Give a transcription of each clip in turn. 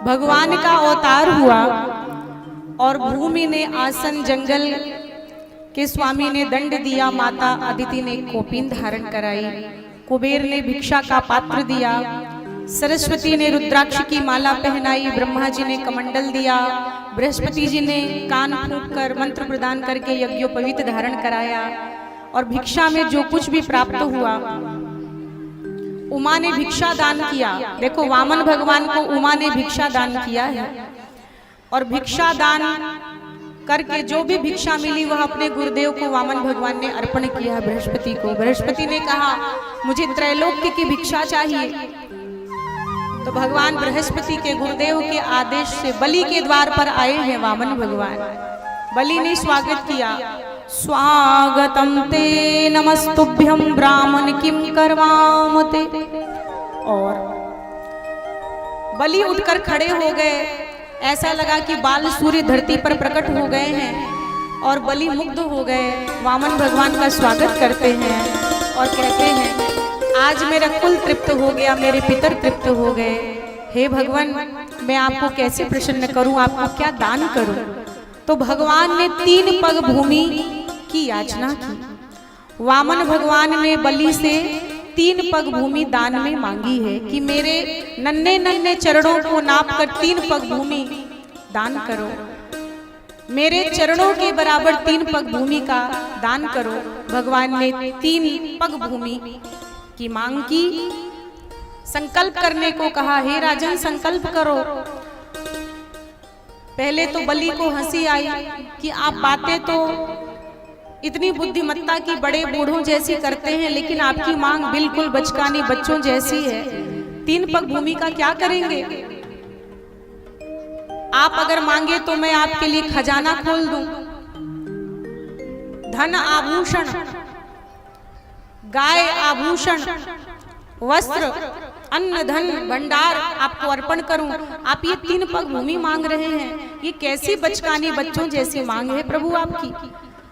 भगवान का अवतार हुआ और भूमि ने आसन, जंगल के स्वामी ने दंड दिया, माता अदिति ने कोपिन धारण कराई, कुबेर ने भिक्षा का पात्र दिया, सरस्वती ने रुद्राक्ष की माला पहनाई, ब्रह्मा जी ने कमंडल दिया, बृहस्पति जी ने कान फूंक कर मंत्र प्रदान करके यज्ञोपवीत धारण कराया। और भिक्षा में जो कुछ भी प्राप्त हुआ, उमा ने भिक्षा दान किया। देखो, वामन भगवान को उमा ने भिक्षा दान किया है और भिक्षा दान करके जो भी भिक्षा मिली वह अपने गुरुदेव को वामन भगवान ने अर्पण किया बृहस्पति को। बृहस्पति ने कहा मुझे त्रैलोक्य की भिक्षा चाहिए, तो भगवान बृहस्पति के गुरुदेव के आदेश से बलि के द्वार पर आए हैं वामन भगवान। बलि ने स्वागत किया, स्वागतम ते नमस्तुभ्यं ब्राह्मण किम करवामते। और बलि उठकर खड़े हो गए, ऐसा लगा कि बाल सूर्य धरती पर प्रकट हो गए हैं और बलि मुग्ध हो गए, वामन भगवान का स्वागत करते हैं और कहते हैं आज मेरा कुल तृप्त हो गया, मेरे पितर तृप्त हो गए। हे भगवान, मैं आपको कैसे प्रसन्न करूं, आपको क्या दान करूं? तो भगवान ने 3 पग भूमि की याचना की। वामन भगवान ने बलि से 3 पग भूमि दान में मांगी है कि मेरे नन्हे नन्हे चरणों को नाप कर 3 पग भूमि दान करो, मेरे चरणों के बराबर 3 पग भूमि का दान करो। भगवान ने 3 पग भूमि की मांग की, संकल्प करने को कहा, हे राजन संकल्प करो। पहले तो बलि को हंसी आई कि आप बातें तो इतनी बुद्धिमत्ता की बड़े बूढ़ों जैसी करते हैं, लेकिन आपकी मांग बिल्कुल बचकानी बच्चों जैसी है। 3 पग भूमि का क्या करेंगे? आप अगर मांगे तो मैं आपके लिए खजाना खोल दूं, धन आभूषण, गाय आभूषण, वस्त्र, अन्न धन भंडार आपको अर्पण करूं। आप ये 3 पग भूमि मांग रहे हैं, ये कैसी बचकानी बच्चों जैसी मांग है प्रभु आपकी?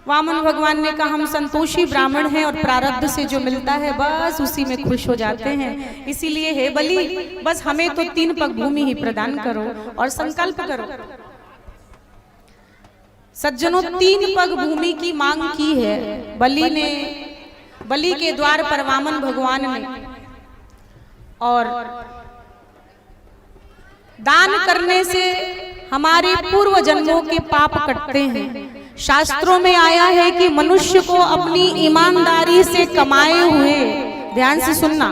वामन भगवान ने कहा हम संतोषी ब्राह्मण हैं और प्रारब्ध से जो मिलता है बस उसी में खुश हो जाते हैं, इसीलिए हे बलि बस हमें तो 3 पग भूमि ही प्रदान करो और संकल्प करो। सज्जनों, 3 पग भूमि की मांग की है बलि ने, बलि के द्वार पर वामन भगवान ने। और दान करने से हमारे पूर्व जन्मों के पाप कटते हैं। शास्त्रों में आया है कि मनुष्य को अपनी ईमानदारी से कमाए हुए, ध्यान से सुनना,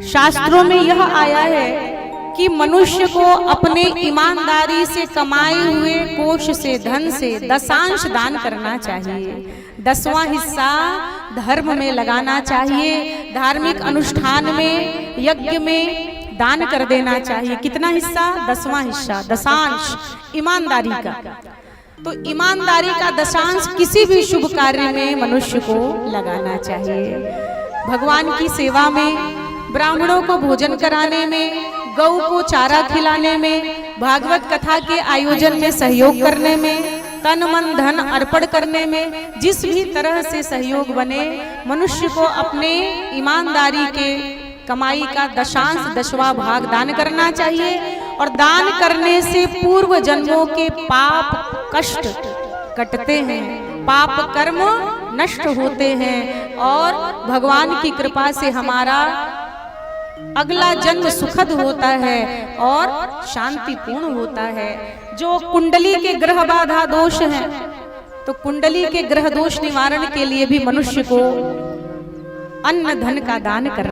शास्त्रों में यह आया है कि मनुष्य को अपने ईमानदारी से कमाए हुए कोष से, धन से दशांश दान करना चाहिए। 10वां हिस्सा धर्म में लगाना चाहिए, धार्मिक अनुष्ठान में, यज्ञ में दान कर देना चाहिए। कितना हिस्सा? 10वां हिस्सा, दशांश ईमानदारी का। तो ईमानदारी का दशांश किसी भी शुभ कार्य में मनुष्य को लगाना चाहिए। भगवान की सेवा में, ब्राह्मणों को भोजन कराने में, गौ को चारा खिलाने में, भागवत कथा के आयोजन में सहयोग करने में, तन मन धन अर्पण करने में, जिस भी तरह से सहयोग बने, मनुष्य को अपने ईमानदारी के कमाई का दशांश, 10वां भाग दान करना चाहिए। और दान करने से पूर्व जन्मों के पाप कष्ट कटते हैं, पाप कर्म नष्ट होते हैं और भगवान की कृपा से हमारा अगला जन्म सुखद होता है और शांतिपूर्ण होता है। जो कुंडली के ग्रह बाधा दोष हैं, तो कुंडली के ग्रह दोष निवारण के लिए भी मनुष्य को अन्न धन का दान करना